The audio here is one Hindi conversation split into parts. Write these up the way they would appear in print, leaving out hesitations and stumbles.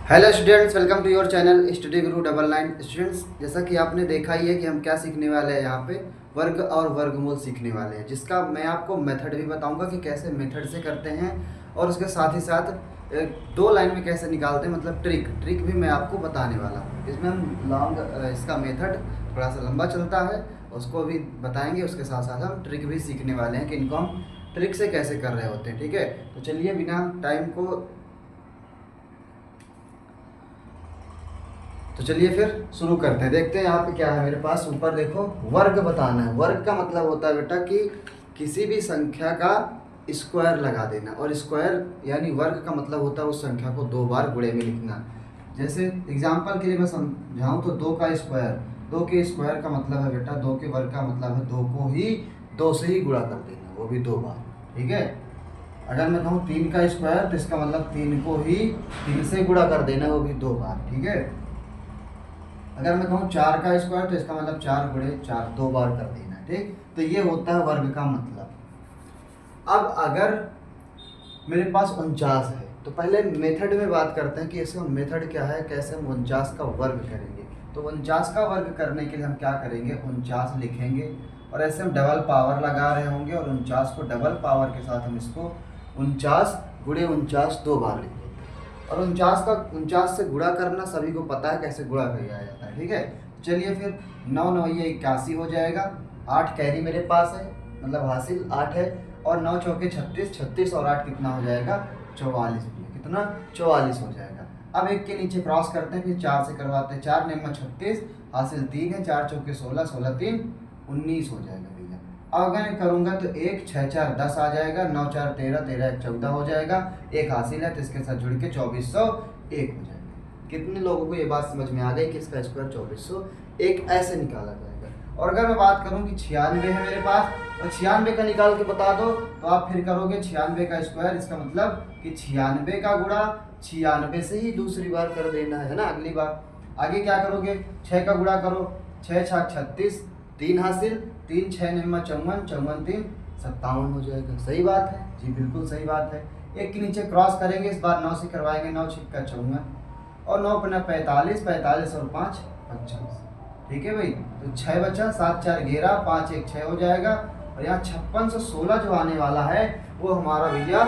Hello students, welcome to your channel Study Guru 99। Students, जैसा कि आपने देखा ही है कि हम क्या सीखने वाले हैं यहाँ पे वर्ग और वर्गमूल सीखने वाले हैं, जिसका मैं आपको मेथड भी बताऊंगा कि कैसे मेथड से करते हैं और उसके साथ ही साथ दो लाइन में कैसे निकालते हैं, मतलब ट्रिक भी मैं आपको बताने वाला हूँ। इसमें हम लॉन्ग इसका मेथड थोड़ा सा लंबा चलता है, उसको भी बताएंगे। उसके साथ साथ हम ट्रिक भी सीखने वाले हैं कि इनको हम ट्रिक से कैसे कर रहे होते हैं। ठीक है, तो चलिए बिना टाइम को तो चलिए फिर शुरू करते हैं। देखते हैं यहाँ पे क्या है मेरे पास। ऊपर देखो, वर्ग बताना है। वर्ग का मतलब होता है बेटा कि किसी भी संख्या का स्क्वायर लगा देना, और स्क्वायर यानी वर्ग का मतलब होता है उस संख्या को दो बार गुणे में लिखना। जैसे एग्जाम्पल के लिए मैं समझाऊँ तो दो का स्क्वायर, दो के स्क्वायर का मतलब है बेटा, दो के वर्ग का मतलब है दो को ही दो से ही गुणा कर देना, वो भी दो बार। ठीक है, अगर मैं कहूँ तीन का स्क्वायर तो इसका मतलब तीन को ही तीन से गुणा कर देना, वो भी दो बार। ठीक है, अगर मैं कहूँ चार का स्क्वायर तो इसका मतलब चार गुणे चार, दो बार कर देना। ठीक, तो ये होता है वर्ग का मतलब। अब अगर मेरे पास 49 है तो पहले मेथड में बात करते हैं कि इसका मेथड क्या है, कैसे हम 49 का वर्ग करेंगे। तो 49 का वर्ग करने के लिए हम क्या करेंगे, 49 लिखेंगे और ऐसे हम डबल पावर लगा रहे होंगे, और 49 को डबल पावर के साथ हम इसको 49 गुणे 49 दो बार लिखेंगे। और 49 से गुणा करना सभी को पता है कैसे गुणा किया जाता है। ठीक है, चलिए फिर 9 9 ये 81 हो जाएगा। 8 कैरी मेरे पास है, मतलब हासिल 8 है, और 9 चौके 36, 36 और 8 कितना हो जाएगा, 44। कितना, 44 हो जाएगा। अब एक के नीचे क्रॉस करते हैं, फिर 4 से करवाते हैं। 4 9 36, हासिल 3 है, 4 चौके 16, 16 3 19 हो जाएगा भैया। अब अगर मैं करूँगा तो 1 6 4 10 आ जाएगा, 9 4 13, 13 1 14 हो जाएगा। एक हासिल है तो इसके साथ जुड़ के 2401 हो जाएगा। कितने लोगों को ये बात समझ में आ गई कि इसका स्क्वायर 2401 ऐसे निकाला जाएगा। और अगर मैं बात करूँ कि 96 है मेरे पास, और 96 का निकाल के बता दो तो आप फिर करोगे 96 का स्क्वायर, इसका मतलब कि 96 का गुणा 96 से ही दूसरी बार कर देना है ना, अगली बार। आगे क्या करोगे, 6 का गुणा करो, 6 6 36, 3 हासिल, 3 6 9 54, 54 3 57 हो जाएगा। सही बात है जी, बिल्कुल सही बात है। एक के नीचे क्रॉस करेंगे, इस बार 9 से करवाएंगे, 9 6 का 54, और 9 पन्ना 45, 45 और 5 50। ठीक है भाई, तो 6 बचा, 7 4 11, 5 1 6 हो जाएगा। और यहाँ 5616 जो आने वाला है वो हमारा भैया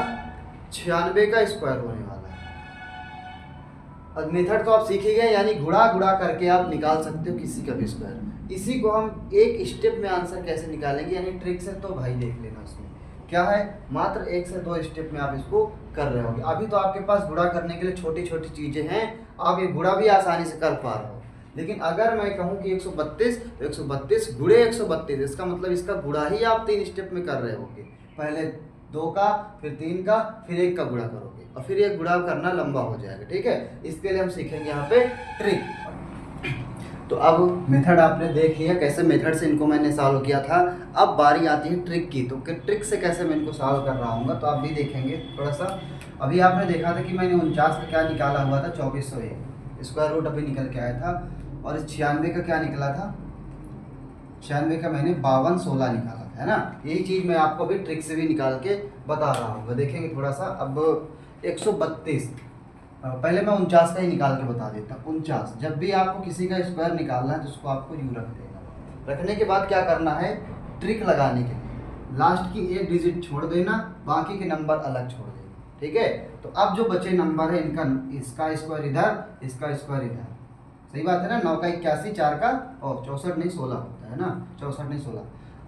96 का स्क्वायर होने वाला है। और मेथड तो आप सीख ही गए, यानी गुणा गुणा करके आप निकाल सकते हो किसी का भी स्क्वायर। इसी को हम एक स्टेप में आंसर कैसे निकालेंगे, यानी ट्रिक से, तो भाई देख लेना उसमें क्या है। मात्र 1 से 2 स्टेप में आप इसको कर रहे होंगे। अभी तो आपके पास गुणा करने के लिए छोटी छोटी चीजें हैं, आप ये गुणा भी आसानी से कर पा रहे हो। लेकिन अगर मैं कहूँ कि 132 तो 132 गुणे 132, इसका मतलब इसका गुणा ही आप 3 स्टेप में कर रहे होंगे। पहले 2 का, फिर 3 का, फिर 1 का गुणा करोगे, और फिर ये गुणा करना लंबा हो जाएगा। ठीक है, इसके लिए हम सीखेंगे यहाँ पे ट्रिक। तो अब मेथड आपने देख लिया, कैसे मेथड से इनको मैंने सॉल्व किया था। अब बारी आती है ट्रिक की, तो ट्रिक से कैसे मैं इनको सॉल्व कर रहा हूँ तो आप भी देखेंगे थोड़ा सा। अभी आपने देखा था कि मैंने 49 का क्या निकाला हुआ था, 2401 स्क्वायर रूट अभी निकल के आया था। और इस 96 का क्या निकला था, 96 का मैंने 5216 निकाला था, है ना। यही चीज़ मैं आपको अभी ट्रिक से भी निकाल के बता रहा हूँ, देखेंगे थोड़ा सा। अब 132, पहले मैं 49 का ही निकाल के बता देता हूँ। 49, जब भी आपको किसी का स्क्वायर निकालना है तो उसको आपको यूँ रख देना। रखने के बाद क्या करना है, ट्रिक लगाने के लिए लास्ट की एक डिजिट छोड़ देना, बाकी के नंबर अलग छोड़ देना। ठीक है, तो अब जो बचे नंबर है इनका, इसका स्क्वायर इधर, इसका स्क्वायर इधर। सही बात है ना, 9 का 81, 4 का और 64 नहीं 16 होता है ना, 64 नहीं 16।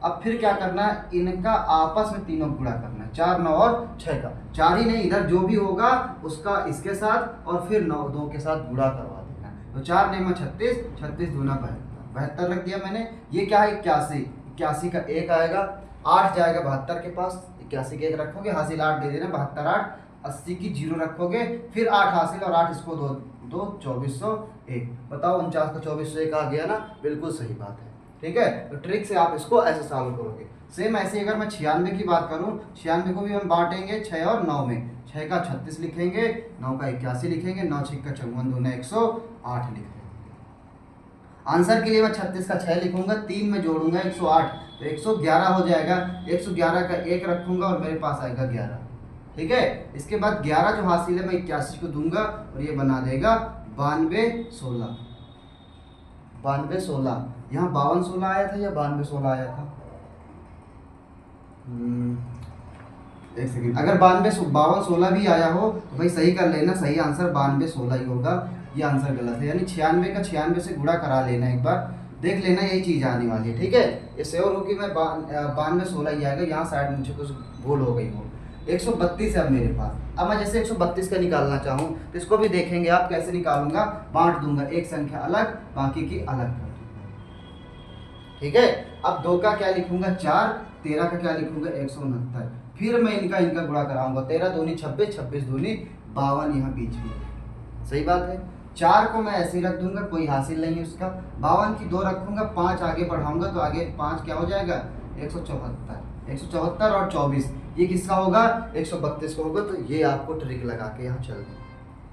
अब फिर क्या करना है, इनका आपस में तीनों गुणा करना है, 4 9 और 6 का। 4 ही नहीं, इधर जो भी होगा उसका इसके साथ, और फिर 9 2 के साथ गुणा करवा देना। तो 4 9 36, 36 दूना 72, 72 रख दिया मैंने। ये क्या है, 81, 81 का 1 आएगा, 8 जाएगा 72 के पास, 81 के 1 रखोगे, हासिल 8 दे देना, 72 8, 80 की 0 रखोगे, फिर 8 हासिल और 8 इसको दो 2401। बताओ 49 का 2401 आ गया ना, बिल्कुल सही बात है। ठीक है, तो ट्रिक से आप इसको ऐसे सॉल्व करोगे। सेम ऐसे अगर मैं 96 की बात करूं, 96 को भी हम बांटेंगे 6 और 9 में। 6 का 36 लिखेंगे, 9 का 81 लिखेंगे, 9 6 का 54 दूना 108 लिखेंगे। आंसर के लिए मैं 36 का 6 लिखूंगा, 3 में जोड़ूंगा 108 तो 111 हो जाएगा। 111 का 1 रखूंगा और मेरे पास आएगा 11। ठीक है। इसके बाद 11 जो हासिल है मैं 81 को दूंगा और ये बना देगा 92 16। 92 16, यहाँ 52 16 आया था या 92 16 आया था? एक सेकंड, अगर 52 16 भी आया हो तो भाई सही कर लेना, सही आंसर 92 16 ही होगा। ये आंसर गलत है, यानी 96 का 96 से गुणा करा लेना, एक बार देख लेना, यही चीज़ आने वाली है। ठीक है, ये श्योर हो कि मैं 92 16 ही आएगा। यहाँ साइड मुझे कुछ भूल हो गई हो। 132 है अब मेरे पास। अब मैं जैसे 132 का निकालना चाहूँ तो इसको भी देखेंगे आप कैसे निकालूंगा। बांट दूंगा, एक संख्या अलग बाकी की अलग कर दूंगा। ठीक है, अब 2 का क्या लिखूंगा 4, 13 का क्या लिखूंगा 169। फिर मैं इनका गुणा कराऊंगा, 13 दूनी 26, 26 दूनी 52, यहाँ बीच में। सही बात है। 4 को मैं ऐसे ही रख दूंगा, कोई हासिल नहीं है उसका। 52 की 2 रखूंगा, 5 आगे बढ़ाऊंगा तो आगे 5 क्या हो जाएगा 174। 174 और 24 ये किसका होगा 132 का होगा। तो ये आपको ट्रिक लगा के यहाँ चल दो।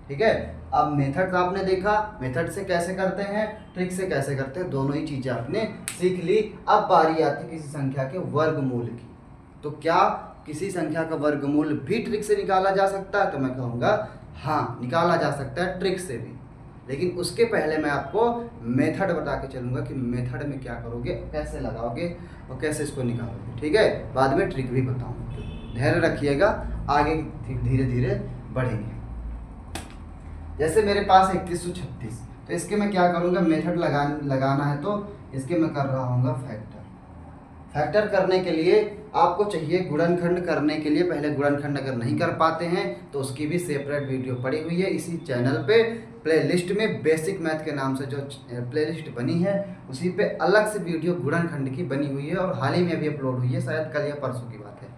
ठीक है, अब मेथड आपने देखा, मेथड से कैसे करते हैं, ट्रिक से कैसे करते हैं, दोनों ही चीजें आपने सीख ली। अब बारी आती किसी संख्या के वर्गमूल की। तो क्या किसी संख्या का वर्गमूल भी ट्रिक से निकाला जा सकता है? तो मैं कहूँगा हाँ, निकाला जा सकता है ट्रिक से भी। लेकिन उसके पहले मैं आपको मेथड बता के चलूँगा कि मेथड में क्या करोगे, कैसे लगाओगे और कैसे इसको निकालोगे। ठीक है, बाद में ट्रिक भी बताऊँगा। धैर्य रखिएगा, आगे धीरे धीरे बढ़ेंगे। जैसे मेरे पास 3136, तो इसके मैं क्या करूँगा, मेथड लगाना है तो इसके मैं कर रहा हूँ फैक्टर। फैक्टर करने के लिए आपको चाहिए गुणनखंड करने के लिए, पहले गुणनखंड अगर नहीं कर पाते हैं तो उसकी भी सेपरेट वीडियो पड़ी हुई है इसी चैनल पे, प्लेलिस्ट में बेसिक मैथ के नाम से जो प्लेलिस्ट बनी है उसी पे अलग से वीडियो गुणनखंड की बनी हुई है और हाल ही में अभी अपलोड हुई है, शायद कल या परसों की बात है।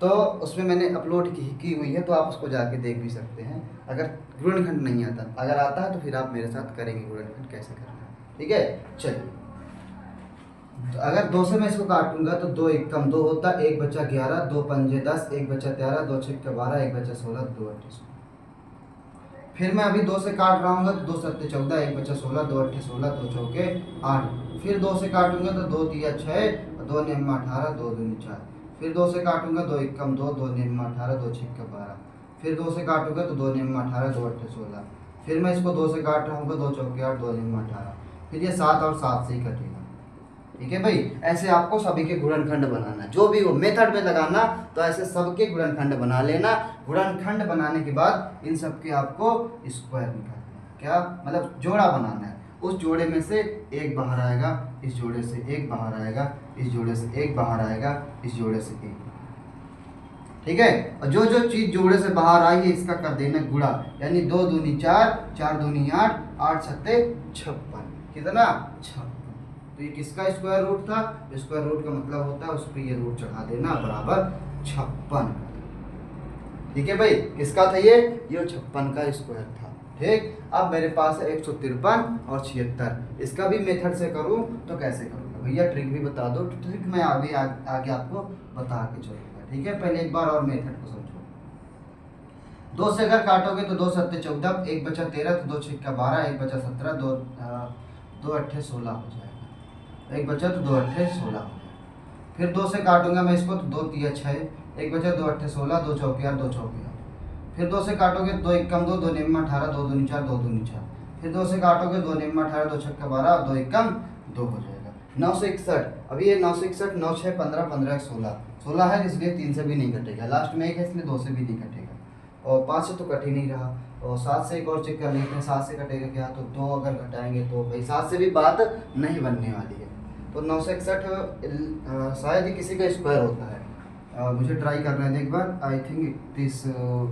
तो उसमें मैंने अपलोड की हुई है, तो आप उसको जाके देख भी सकते हैं अगर गुणनखंड नहीं आता। अगर आता है तो फिर आप मेरे साथ करेंगे गुणनखंड कैसे करना है। ठीक है, चलिए। तो अगर 2 से मैं इसको काटूंगा तो 2 1 कम 2 होता, 1 बचा 11, 2 पंजे 10, 1 बचा 13, 2 छक्के 12, 1 बचा 16, 2 अट्ठे 16। फिर मैं अभी 2 से काट रहा हूँ तो 2 सत्ते 14, 1 बचा 16, 2 अट्ठे 16, 2 चौके 8। फिर 2 से काटूंगा तो 2 तिया 6, 2 निम्मा 18, 2 दूनी 4। फिर 2 से काटूंगा 2 1 कम 2, 2 निम्मा 18, 2 छक्के 12। फिर 2 से काटूंगा तो 2 निम्मा 18, 2 अट्ठे 16। फिर मैं इसको 2 से काट रहा हूँ 2 चौके 8, 2 निम्मा 18। फिर ये 7 और 7 से ही कटेगा। ठीक है भाई, ऐसे आपको सभी के गुणनखंड बनाना, जो भी हो मेथड में लगाना, तो ऐसे सबके गुणनखंड बना लेना। गुणनखंड बनाने के बाद इन सब के आपको स्क्वायर निकालना, क्या मतलब जोड़ा बनाना है। उस जोड़े में से एक बाहर आएगा, इस जोड़े से एक बाहर आएगा, इस जोड़े से एक बाहर आएगा, इस जोड़े से एक। ठीक है, और जो जो चीज जोड़े से बाहर आई है इसका कर देना गुणा, यानी 2 दूनी 4, 4 दूनी 8, 8 सत्ते 56। कितना 56। तो ये किसका स्क्वायर रूट था? स्क्वायर रूट का मतलब होता है उस पर ये रूट चढ़ा देना बराबर 56। ठीक है भाई, किसका था ये 56 का स्क्वायर था। ठीक, अब मेरे पास है 153 और 76। इसका भी मेथड से करूं तो कैसे करूंगा भैया, ट्रिक भी बता दो। ट्रिक मैं आगे आपको बता के चलूंगा। ठीक है, पहले एक बार और मेथड को समझो। 2 से अगर काटोगे तो 2 सत्ते 14, 1 बचा 13, तो 2 छक्का 12, 1 बचा 17, 2 अट्ठे 16 हो जाएगा। 1 बचा तो 2 अट्ठे 16 हो जाएगा। फिर 2 से काटूंगा मैं इसको तो 2 तिया 6, 1 बचा 2 अट्ठे 16, 2 चौके 8, 2 चौके 8। फिर 2 से काटोगे 2 1 कम 2, 2 निम्मा 18, 2 दूनी 4, 2 दूनी 4। फिर 2 से काटोगे 2 निम्मा 18, 2 छक्का 12, 2 1 कम 2 हो जाएगा। 961, अभी ये 961, 9 6 15, 15 16, 16 है इसलिए 3 से भी नहीं कटेगा, लास्ट में 1 है इसलिए 2 से भी नहीं कटेगा, और 5 से तो कट ही नहीं रहा। और 7 से एक और चेक कर लेते हैं, 7 से कटेगा क्या, तो 2 अगर घटाएंगे तो भाई 7 से भी बात नहीं बनने वाली है। तो 961 शायद ही किसी का स्क्वायर होता है, मुझे ट्राई करना है एक बार। आई थिंक 31,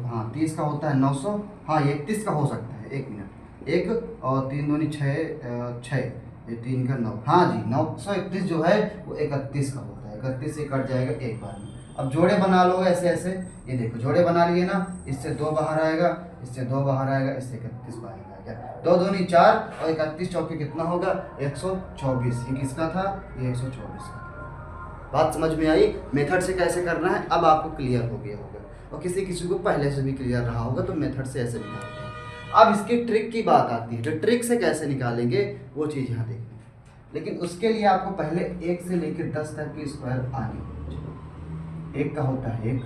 हाँ 30 का होता है 900, हाँ ये 31 का हो सकता है। 1 मिनट, 1 और 3 दूनी 6, 6 ये 3 का 9, हाँ जी 931 जो है वो 31 का होता है। 31 से कट जाएगा एक बार में। अब जोड़े बना लो ऐसे ऐसे, ये देखो जोड़े बना लिए ना, इससे 2 बाहर आएगा, इससे 2 बाहर आएगा, इससे 31 बाहर आएगा। 2 दूनी 4 और 31 चौके कितना होगा 124। ये किसका था, ये 124 का। बात समझ में आई, मेथड से कैसे करना है अब आपको क्लियर हो गया होगा, और किसी किसी को पहले से भी क्लियर रहा होगा तो मेथड से ऐसे निकालते हैं। अब इसकी ट्रिक की बात आती है, तो ट्रिक से कैसे निकालेंगे वो चीज़ यहाँ देखिए। लेकिन उसके लिए आपको पहले 1 से लेकर 10 तक की स्क्वायर आनी चाहिए। 1 का होता है 1,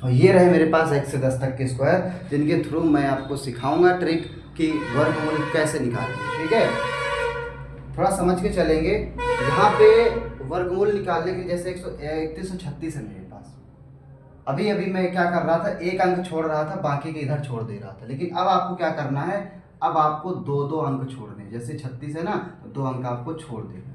और ये रहे मेरे पास 1 से 10 तक के स्क्वायर, जिनके थ्रू मैं आपको सिखाऊंगा ट्रिक कि वर्गमूल कैसे निकालेंगे। ठीक है, थोड़ा समझ के चलेंगे। यहाँ पे वर्गमूल निकालने के जैसे 3136 है मेरे पास। अभी अभी मैं क्या कर रहा था, एक अंक छोड़ रहा था, बाकी के इधर छोड़ दे रहा था। लेकिन अब आपको क्या करना है, अब आपको दो दो अंक छोड़ने। जैसे 36 है ना, तो 2 अंक आपको छोड़ देना।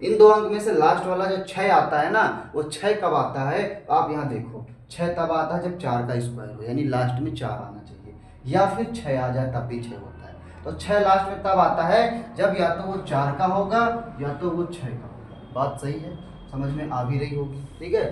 इन 2 अंक में से लास्ट वाला जो 6 आता है ना, वो 6 कब आता है, आप यहाँ देखो 6 तब आता है जब 4 का स्क्वायर हो, यानी लास्ट में 4 आना चाहिए, या फिर 6 आ जाए तब भी 6 होता है। तो 6 लास्ट में तब आता है जब या तो वो 4 का होगा या तो वो 6 का होगा। बात सही है, समझ में आ भी रही होगी। ठीक है,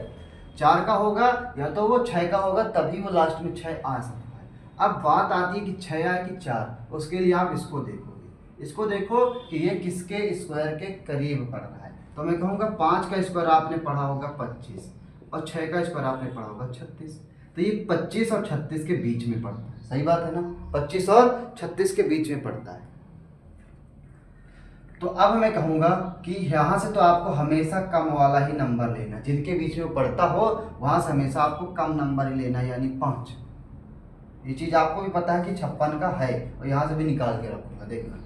4 का होगा या तो वो 6 का होगा, तभी वो लास्ट में 6 आ सकता है। अब बात आती है कि 6 आए कि 4, उसके लिए आप इसको देखोगे। इसको देखो कि ये किसके स्क्वायर के करीब पड़ रहा है। तो मैं कहूँगा 5 का स्क्वायर आपने पढ़ा होगा 25, और 6 का स्क्वायर आपने पढ़ा होगा 36। तो ये 25 और 36 के बीच में पड़ता है। सही बात है ना, 25 और 36 के बीच में पड़ता है। तो अब मैं कहूँगा कि यहाँ से तो आपको हमेशा कम वाला ही नंबर लेना, जिनके बीच में पड़ता हो वहाँ से हमेशा आपको कम नंबर ही लेना, यानी 5। ये चीज़ आपको भी पता है कि 56 का है, और यहाँ से भी निकाल के रखूँगा, देखना।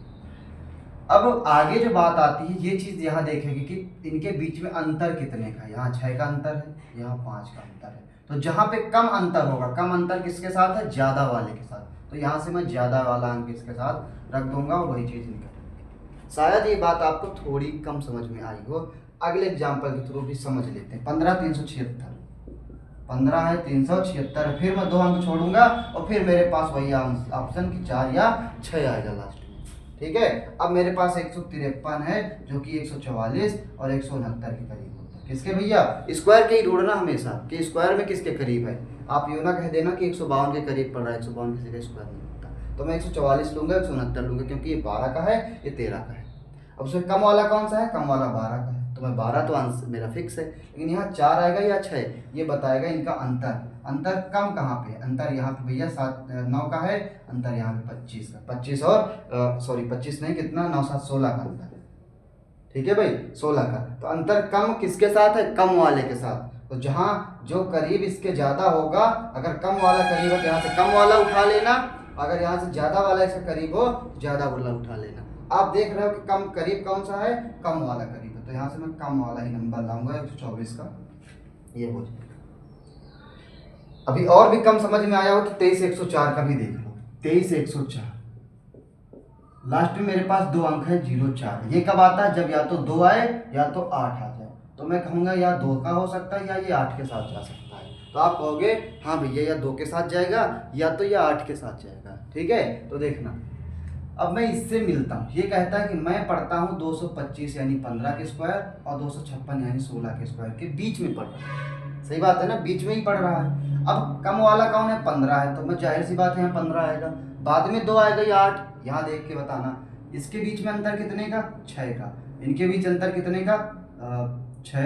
अब आगे जो बात आती है, ये चीज़ यहाँ देखेंगे कि इनके बीच में अंतर कितने का है। यहाँ 6 का अंतर है, यहाँ 5 का अंतर है। तो जहाँ पे कम अंतर होगा, कम अंतर किसके साथ है, ज़्यादा वाले के साथ। तो यहाँ से मैं ज़्यादा वाला अंक इसके साथ रख दूंगा और वही चीज़ निकलेगी। शायद ये बात आपको थोड़ी कम समझ में आई हो। अगले एग्जाम्पल के थ्रू भी समझ लेते हैं। 15 15 है, 376 है, फिर मैं 2 अंक छोड़ूंगा और फिर मेरे पास वही ऑप्शन की 4 या 6 आएगा लास्ट में। ठीक है, अब मेरे पास 153 है, जो कि 144 और 169 के करीब होता है। किसके भैया, स्क्वायर के ही ढूंढना हमेशा कि स्क्वायर में किसके करीब है। आप यूँ ना कह देना कि 152 के करीब पड़ रहा है, 152 किसी का स्क्वायर नहीं होता। तो मैं 144 लूंगा, 169 लूंगा, क्योंकि ये 12 का है, ये 13 का है। अब उसमें कम वाला कौन सा है, कम वाला 12 का है, तो मैं 12 तो आंसर मेरा फिक्स है। लेकिन यहाँ 4 आएगा या 6, ये बताएगा इनका अंतर। अंतर कम कहाँ पे है, अंतर यहाँ पे भैया 9 का है, अंतर यहाँ पे 25 का। 25 और सॉरी 25 नहीं, कितना, 9 7 16 का अंतर है। ठीक है भाई, 16 का। तो अंतर कम किसके साथ है, कम वाले के साथ। तो जहाँ जो करीब इसके ज़्यादा होगा, अगर कम वाला करीब है तो यहाँ से कम वाला उठा लेना, अगर यहाँ से ज़्यादा वाला इसके करीब हो, ज़्यादा वाला उठा लेना। आप देख रहे हो कि कम करीब कौन सा है, कम वाला करीब है, तो यहाँ से मैं कम वाला ही नंबर लाऊंगा, 124 का ये हो जाएगा। अभी और भी कम समझ में आया हो तो 23 104 का भी देख लो। 23 104 लास्ट में मेरे पास 2 अंक है, 04। ये कब आता है, जब या तो 2 आए या तो 8 आ जाए। तो मैं कहूँगा या 2 का हो सकता है या ये 8 के साथ जा सकता है। तो आप कहोगे हाँ भैया या 2 के साथ जाएगा या तो या 8 के साथ जाएगा। ठीक है, तो देखना अब मैं इससे मिलता हूँ। ये कहता है कि मैं पढ़ता हूँ 225 यानी 15 के स्क्वायर और 256 यानी 16 के स्क्वायर के बीच में पढ़ रहा है। सही बात है ना, बीच में ही पढ़ रहा है। अब कम वाला कौन है, 15 है, तो मैं जाहिर सी बात है यहाँ 15 आएगा। बाद में 2 आएगा या 8, यहाँ देख के बताना। इसके बीच में अंतर कितने का, 6 का। इनके बीच अंतर कितने का, 6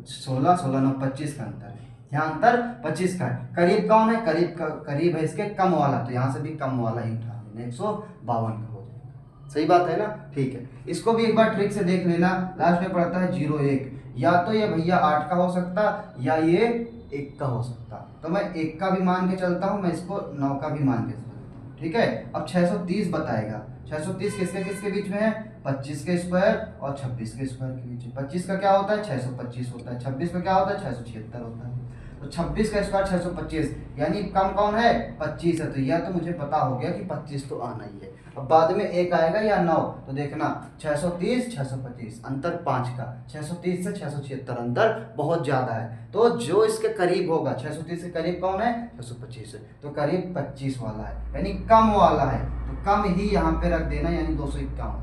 16 16 9 25 का अंतर है। यहाँ अंतर 25 का है। करीब कौन है, करीब है इसके कम वाला, तो यहाँ से भी कम वाला ही उठा लेना, 152 का हो जाएगा। सही बात है ना। ठीक है, इसको भी एक बार ट्रिक से देख लेना। लास्ट में पड़ता है 01, या तो ये भैया 8 का हो सकता या ये 1 का हो सकता। तो मैं 1 का भी मान के चलता हूँ, मैं इसको 9 का भी मान के चलता हूँ। ठीक है, अब 630 बताएगा। 630 किसके किसके बीच में है, 25 के स्क्वायर और 26 के स्क्वायर के बीच में। 25 का क्या होता है, 625 होता है। 26 का क्या होता है, 676 होता है। तो 26 का स्क्वायर 625, यानी कम कौन है, 25 है। तो यह तो मुझे पता हो गया कि 25 तो आना ही है। अब बाद में 1 आएगा या 9, तो देखना 630 625 अंतर 5 का। 630 से 676 अंतर बहुत ज़्यादा है। तो जो इसके करीब होगा, 630 के करीब कौन है, 625 है, तो करीब 25 वाला है, यानी कम वाला है। तो कम ही यहाँ पे रख देना, यानी 251 का।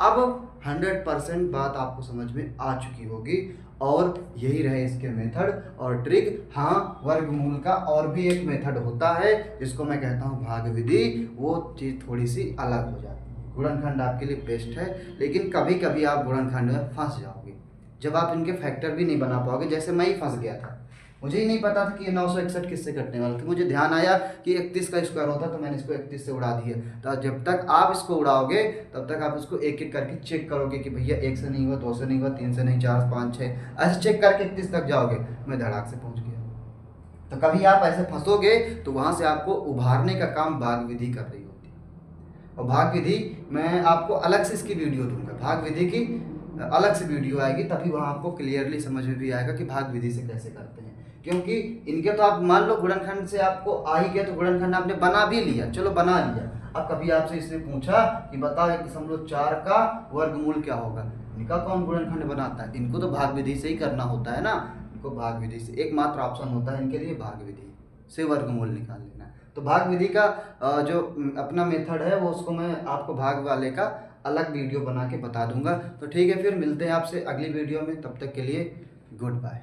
अब 100% बात आपको समझ में आ चुकी होगी, और यही रहे इसके मेथड और ट्रिक। हाँ, वर्गमूल का और भी एक मेथड होता है जिसको मैं कहता हूँ भाग विधि। वो चीज़ थोड़ी सी अलग हो जाती है। गुणनखंड आपके लिए बेस्ट है, लेकिन कभी कभी आप गुणनखंड में फंस जाओगे जब आप इनके फैक्टर भी नहीं बना पाओगे। जैसे मैं ही फंस गया था, मुझे ही नहीं पता था कि 961 किससे कटने वाला था। मुझे ध्यान आया कि 31 का स्क्वायर होता, तो मैंने इसको 31 से उड़ा दिया। तो जब तक आप इसको उड़ाओगे तब तक आप इसको एक एक करके चेक करोगे कि भैया 1 से नहीं हुआ, 2 से नहीं हुआ, 3 से नहीं, 4 5 6 ऐसे चेक करके 31 तक जाओगे। मैं धड़ाक से पहुंच गया। तो कभी आप ऐसे फंसोगे तो वहाँ से आपको उभारने का काम भाग विधि कर रही होती है। और भाग विधि मैं आपको अलग से इसकी वीडियो दूंगा, भाग विधि की अलग से वीडियो आएगी, तभी वहाँ आपको क्लियरली समझ में भी आएगा कि भाग विधि से कैसे करते हैं। क्योंकि इनके तो आप मान लो गुणनखंड से आपको आ ही गया तो गुणनखंड आपने बना भी लिया, चलो बना लिया। अब कभी आपसे इसने पूछा कि बताओ 1.4 का वर्गमूल क्या होगा, इनका कौन गुणनखंड बनाता है? इनको तो भाग विधि से ही करना होता है ना, इनको भाग विधि से एकमात्र ऑप्शन होता है इनके लिए, भाग विधि से वर्गमूल निकाल लेना। तो भाग विधि का जो अपना मेथड है वो उसको मैं आपको भाग वाले का अलग वीडियो बना के बता दूंगा। तो ठीक है, फिर मिलते हैं आपसे अगली वीडियो में, तब तक के लिए गुड बाय।